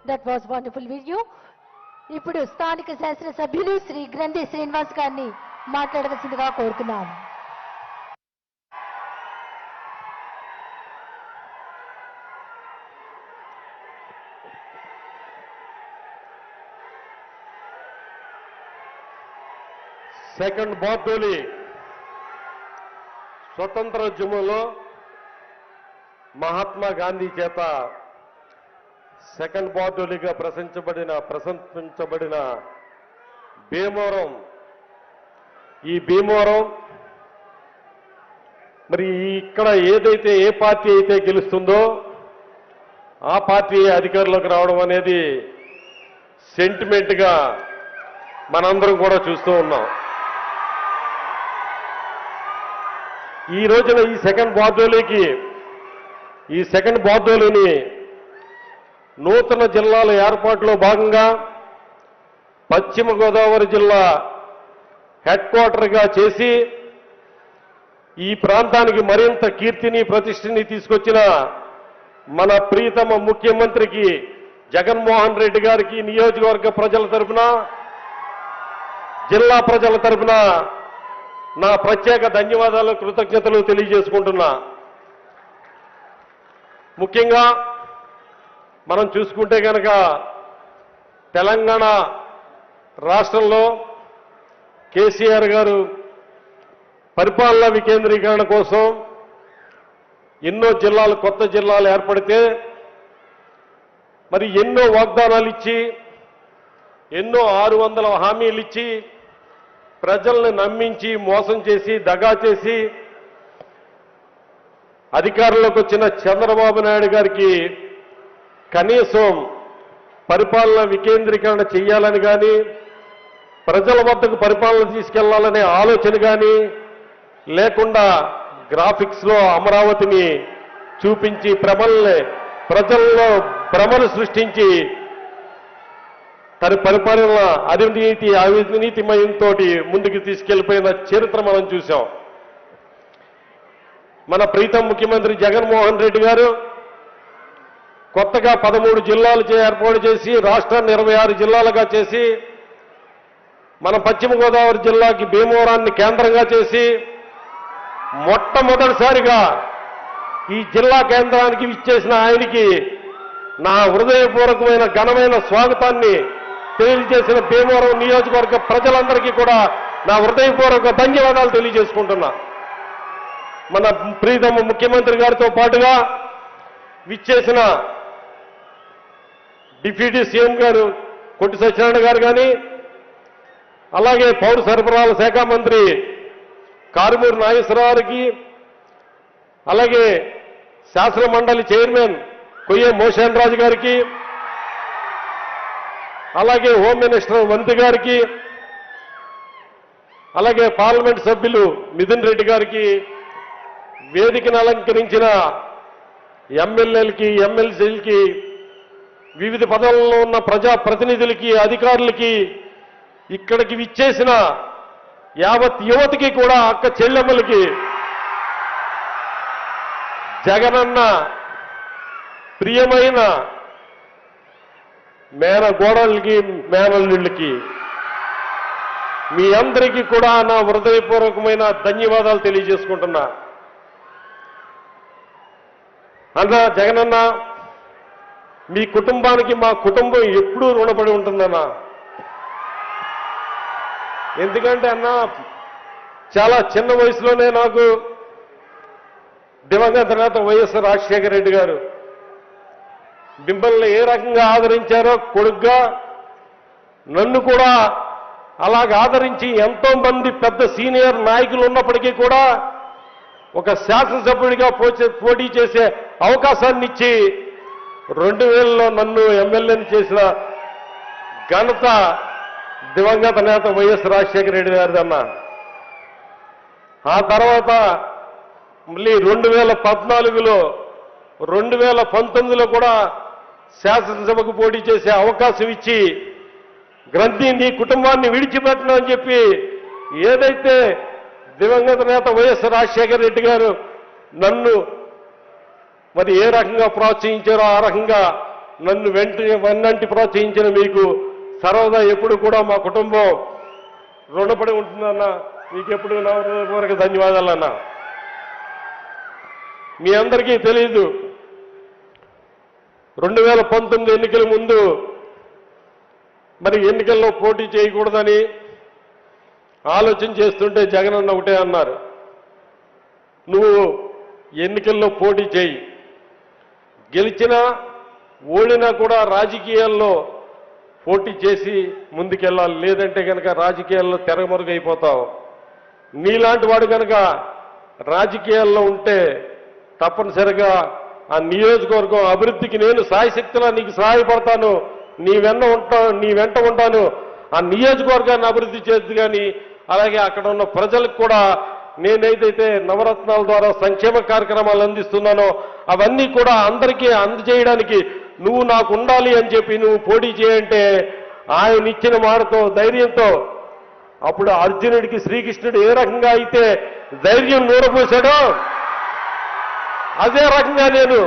That was wonderful video. ఇప్పుడు స్థానిక శాసన సభ్యులు శ్రీ గ్రంథి శ్రీనివాస్ గారిని మాట్లాడవలసిందిగా కోరుతున్నాను. సెకండ్ బార్డోలి స్వతంత్రోద్యమంలో మహాత్మా గాంధీ చేత సెకండ్ బార్డోలిగా ప్రశంసించబడిన భీమవరం, ఈ భీమవరం మరి ఇక్కడ ఏదైతే ఏ పార్టీ అయితే గెలుస్తుందో ఆ పార్టీ అధికారంలోకి రావడం అనేది సెంటిమెంట్గా మనందరం కూడా చూస్తూ ఉన్నాం. ఈ రోజున ఈ సెకండ్ బార్డోలిని నూతన జిల్లాల ఏర్పాటులో భాగంగా పశ్చిమ గోదావరి జిల్లా హెడ్ క్వార్టర్గా చేసి ఈ ప్రాంతానికి మరింత కీర్తిని ప్రతిష్టని తీసుకొచ్చిన మన ప్రియతమ ముఖ్యమంత్రికి జగన్మోహన్ రెడ్డి గారికి నియోజకవర్గ ప్రజల తరపున, జిల్లా ప్రజల తరపున నా ప్రత్యేక ధన్యవాదాలు, కృతజ్ఞతలు తెలియజేసుకుంటున్నా. ముఖ్యంగా మనం చూసుకుంటే కనుక తెలంగాణ రాష్ట్రంలో కేసీఆర్ గారు పరిపాలనా వికేంద్రీకరణ కోసం ఎన్నో జిల్లాలు, కొత్త జిల్లాలు ఏర్పడితే మరి ఎన్నో వాగ్దానాలు ఇచ్చి, ఎన్నో 600 హామీలు ఇచ్చి ప్రజల్ని నమ్మించి మోసం చేసి దగా చేసి అధికారంలోకి వచ్చిన చంద్రబాబు నాయుడు గారికి కనీసం పరిపాలన వికేంద్రీకరణ చేయాలని కానీ, ప్రజల వద్దకు పరిపాలన తీసుకెళ్లాలనే ఆలోచన కానీ లేకుండా గ్రాఫిక్స్లో అమరావతిని చూపించి ప్రజల్లో భ్రమలు సృష్టించి తన పరిపాలన అవినీతిమయంతో ముందుకు తీసుకెళ్లిపోయిన చరిత్ర మనం చూశాం. మన ప్రీతం ముఖ్యమంత్రి జగన్మోహన్ రెడ్డి గారు కొత్తగా 13 జిల్లాలు ఏర్పాటు చేసి రాష్ట్రాన్ని 26 జిల్లాలుగా చేసి మన పశ్చిమ గోదావరి జిల్లాకి భీమవరాన్ని కేంద్రంగా చేసి మొట్టమొదటిసారిగా ఈ జిల్లా కేంద్రానికి విచ్చేసిన ఆయనకి నా హృదయపూర్వకమైన ఘనమైన స్వాగతాన్ని తెలియజేసిన భీమవరం నియోజకవర్గ ప్రజలందరికీ కూడా నా హృదయపూర్వక ధన్యవాదాలు తెలియజేసుకుంటున్నా. మన ప్రియతమ ముఖ్యమంత్రి గారితో పాటుగా విచ్చేసిన డిప్యూటీ సీఎం గారు కొట్టి సత్యనారాయణ గారు కానీ, అలాగే పౌర సరఫరాల శాఖ మంత్రి కారుమూరి నాగేశ్వరరావు గారికి, అలాగే శాసన మండలి చైర్మన్ కొయ్య మోషన్ రాజు గారికి, అలాగే హోమ్ మినిస్టర్ వంతి గారికి, అలాగే పార్లమెంట్ సభ్యులు మిథున్ రెడ్డి గారికి, వేదికను అలంకరించిన ఎమ్మెల్యేలకి, ఎమ్మెల్సీలకి, వివిధ పదవుల్లో ఉన్న ప్రజాప్రతినిధులకి, అధికారులకి, ఇక్కడికి విచ్చేసిన యావత్ యువతకి కూడా, అక్క చెల్లెమ్మలకి, జగనన్న ప్రియమైన మేనగోడలకి, మేనల్లుళ్ళకి మీ అందరికీ కూడా నా హృదయపూర్వకమైన ధన్యవాదాలు తెలియజేసుకుంటున్నా. అన్నా జగనన్న, మీ కుటుంబానికి మా కుటుంబం ఎప్పుడూ రుణపడి ఉంటుందన్నా. ఎందుకంటే అన్నా, చాలా చిన్న వయసులోనే నాకు దివంగత నేత వైఎస్ రాజశేఖర రెడ్డి గారు మిమ్మల్ని ఏ రకంగా ఆదరించారో కొడుగ్గా నన్ను కూడా అలాగ ఆదరించి ఎంతో మంది పెద్ద సీనియర్ నాయకులు ఉన్నప్పటికీ కూడా ఒక శాసనసభ్యుడిగా పోటీ చేసే అవకాశాన్ని ఇచ్చి 2000లో నన్ను ఎమ్మెల్యేని చేసిన ఘనత దివంగత నేత వైఎస్ రాజశేఖర రెడ్డి గారిదన్నా. ఆ తర్వాత మళ్ళీ 2014లో 2019లో కూడా శాసనసభకు పోటీ చేసే అవకాశం ఇచ్చి గ్రంథి నీ కుటుంబాన్ని విడిచిపెట్టను అని చెప్పి ఏదైతే దివంగత నేత వైఎస్ రాజశేఖర రెడ్డి గారు నన్ను మరి ఏ రకంగా ప్రోత్సహించారో ఆ రకంగా నన్ను వెన్నంటి ప్రోత్సహించిన మీకు సర్వదా ఎప్పుడు కూడా మా కుటుంబం రుణపడి ఉంటుందన్నా. మీకు ఎప్పుడు నా హృదయపూర్వక ధన్యవాదాలన్నా. మీ అందరికీ తెలీదు, 2019 ఎన్నికల ముందు మరి ఎన్నికల్లో పోటీ చేయకూడదని ఆలోచన చేస్తుంటే జగనన్న ఒకటే అన్నారు, నువ్వు ఎన్నికల్లో పోటీ చేయి, గెలిచినా ఓడినా కూడా రాజకీయాల్లో పోటీ చేసి ముందుకెళ్ళాలి, లేదంటే కనుక రాజకీయాల్లో తెరమరుగైపోతావు. నీలాంటి వాడు కనుక రాజకీయాల్లో ఉంటే తప్పనిసరిగా ఆ నియోజకవర్గం అభివృద్ధికి నేను సాయశక్తిలా నీకు సహాయపడతాను, నీ వెంట ఉంటాను, ఆ నియోజకవర్గాన్ని అభివృద్ధి చేద్దు. కానీ అలాగే అక్కడ ఉన్న ప్రజలకు కూడా నేనైతే నవరత్నాల ద్వారా సంక్షేమ కార్యక్రమాలు అందిస్తున్నానో అవన్నీ కూడా అందరికీ అందజేయడానికి నువ్వు నాకు ఉండాలి అని చెప్పి నువ్వు పోటీ చేయంటే ఆయన ఇచ్చిన మాటతో ధైర్యంతో అప్పుడు అర్జునుడికి శ్రీకృష్ణుడు ఏ రకంగా అయితే ధైర్యం నూరపోశాడో అదే రకంగా నేను